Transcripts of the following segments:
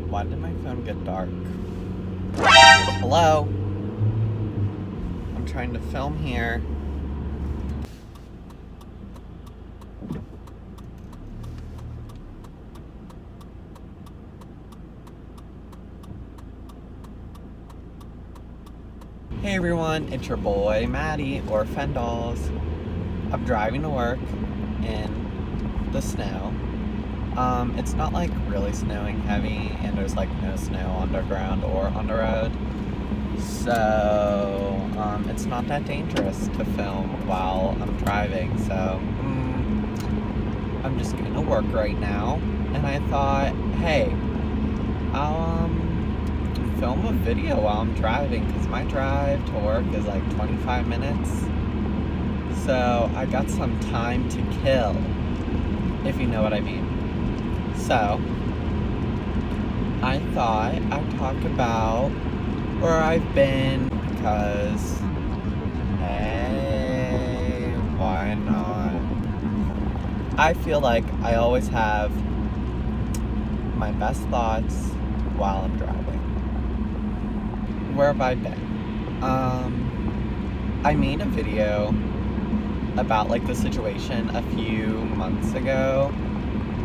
Why did my phone get dark? Hello? I'm trying to film here. Hey everyone, it's your boy Maddie, or Fendalls. I'm driving to work in the snow. It's not like really snowing heavy, and there's like no snow on the ground or on the road. So, it's not that dangerous to film while I'm driving. So, I'm just going to work right now. And I thought, hey, I'll film a video while I'm driving, because my drive to work is like 25 minutes. So, I got some time to kill, if you know what I mean. So, I thought I'd talk about where I've been, because, hey, why not? I feel like I always have my best thoughts while I'm driving. Where have I been? I made a video about like the situation a few months ago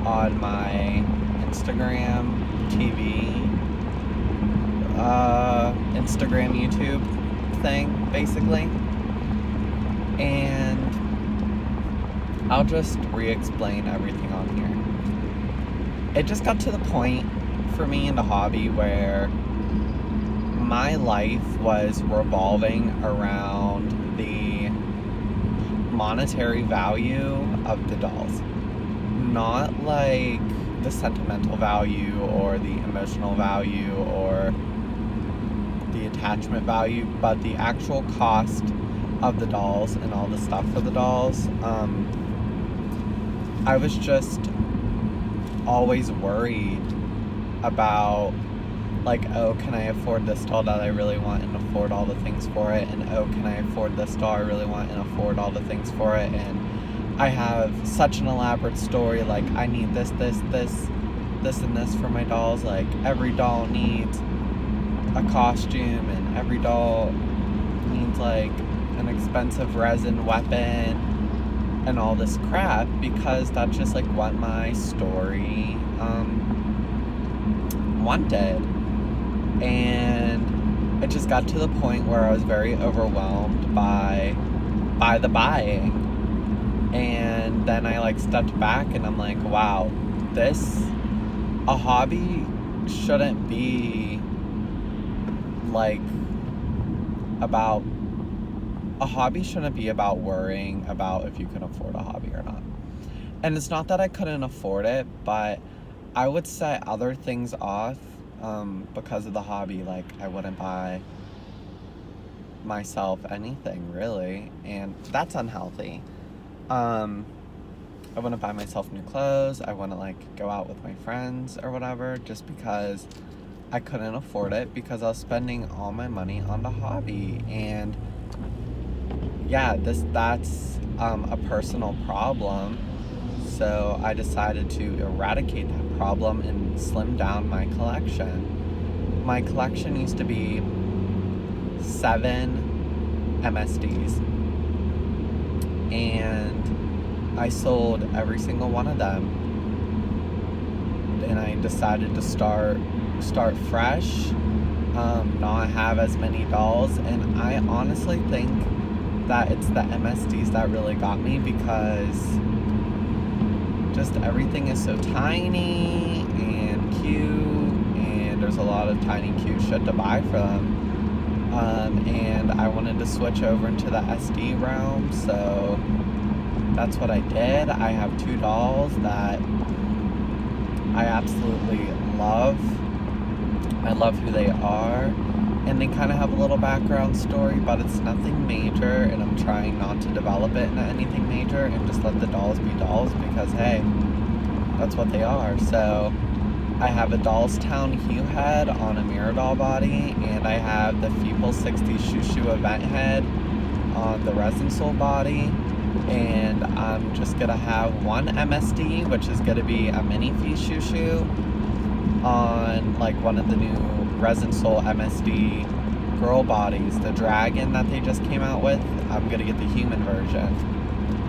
on my Instagram TV, Instagram, YouTube thing, basically. And I'll just re-explain everything on here. It just got to the point for me in the hobby where my life was revolving around the monetary value of the dolls. Not like the sentimental value or the emotional value or the attachment value, but the actual cost of the dolls and all the stuff for the dolls. I was just always worried about, like, oh, can I afford this doll that I really want and afford all the things for it? And oh, can I afford this doll I really want and afford all the things for it? And I have such an elaborate story, like, I need this, and this for my dolls. Like, every doll needs a costume, and every doll needs, like, an expensive resin weapon, and all this crap, because that's just, like, what my story, wanted. And it just got to the point where I was very overwhelmed by the buying. And then I like stepped back and I'm like, wow, a hobby shouldn't be like about worrying about if you can afford a hobby or not. And it's not that I couldn't afford it, but I would set other things off because of the hobby. Like, I wouldn't buy myself anything really, and that's unhealthy. I wouldn't buy myself new clothes. I wouldn't like go out with my friends or whatever, just because I couldn't afford it, because I was spending all my money on the hobby. And yeah, that's a personal problem. So I decided to eradicate that problem and slim down my collection. My collection used to be 7 MSDs. And I sold every single one of them. And I decided to start fresh, not have as many dolls. And I honestly think that it's the MSDs that really got me, because just everything is so tiny and cute, and there's a lot of tiny cute shit to buy for them. And I wanted to switch over into the SD realm, so that's what I did. I have 2 dolls that I absolutely love. I love who they are, and they kind of have a little background story, but it's nothing major, and I'm trying not to develop it into anything major and just let the dolls be dolls, because hey, that's what they are. So I have a Dolls Town Hue head on a Mirror Doll body, and I have the Feeple 60s Shoo Shoo event head on the Resin Soul body. And I'm just gonna have one MSD, which is gonna be a mini fish shoo shoo on like one of the new Resin Soul MSD girl bodies, the dragon that they just came out with. I'm gonna get the human version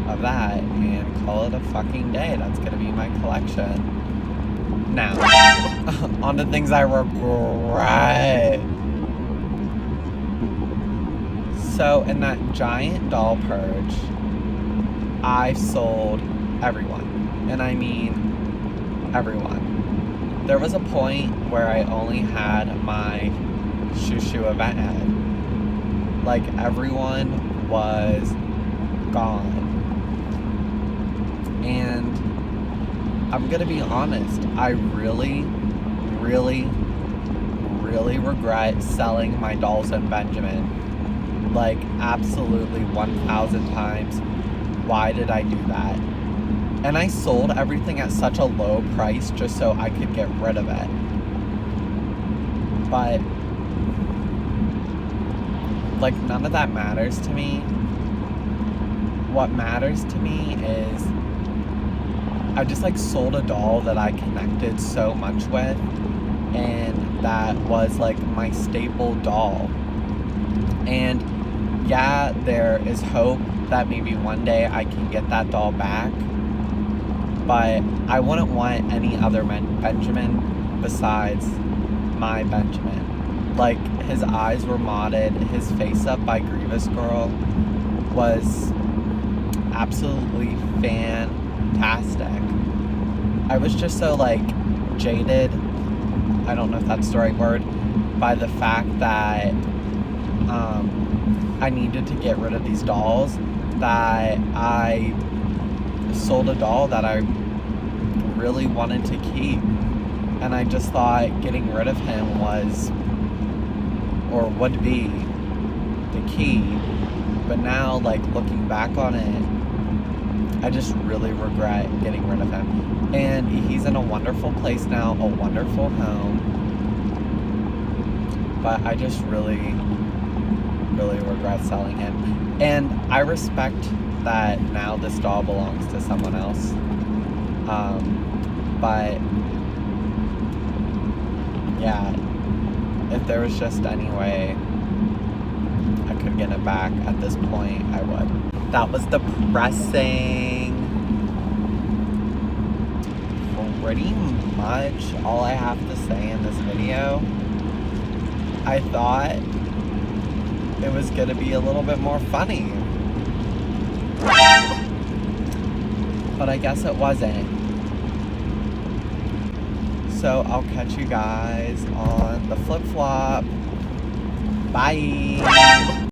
of that and call it a fucking day. That's gonna be my collection. Now, on to things I regret. So in that giant doll purge, I sold everyone. And I mean everyone. There was a point where I only had my shoo shoo event head. Like, everyone was gone. And I'm gonna be honest, I really, really, really regret selling my Dolls and Benjamin. Like, absolutely 1,000 times. Why did I do that? And I sold everything at such a low price just so I could get rid of it. But, like, none of that matters to me. What matters to me is I just, like, sold a doll that I connected so much with, and that was, like, my staple doll. And yeah, there is hope that maybe one day I can get that doll back, but I wouldn't want any other Benjamin besides my Benjamin. Like, his eyes were modded, his face up by Grievous Girl was absolutely fantastic. I was just so, like, jaded, I don't know if that's the right word, by the fact that I needed to get rid of these dolls, that I sold a doll that I really wanted to keep. And I just thought getting rid of him was, or would be, the key. But now, like, looking back on it, I just really regret getting rid of him. And he's in a wonderful place now, a wonderful home. But I just really regret selling him. And I respect that now this doll belongs to someone else. But yeah, if there was just any way I could get it back at this point, I would. That was depressing. Pretty much all I have to say in this video. I thought it was gonna be a little bit more funny, but I guess it wasn't. So I'll catch you guys on the flip-flop. Bye!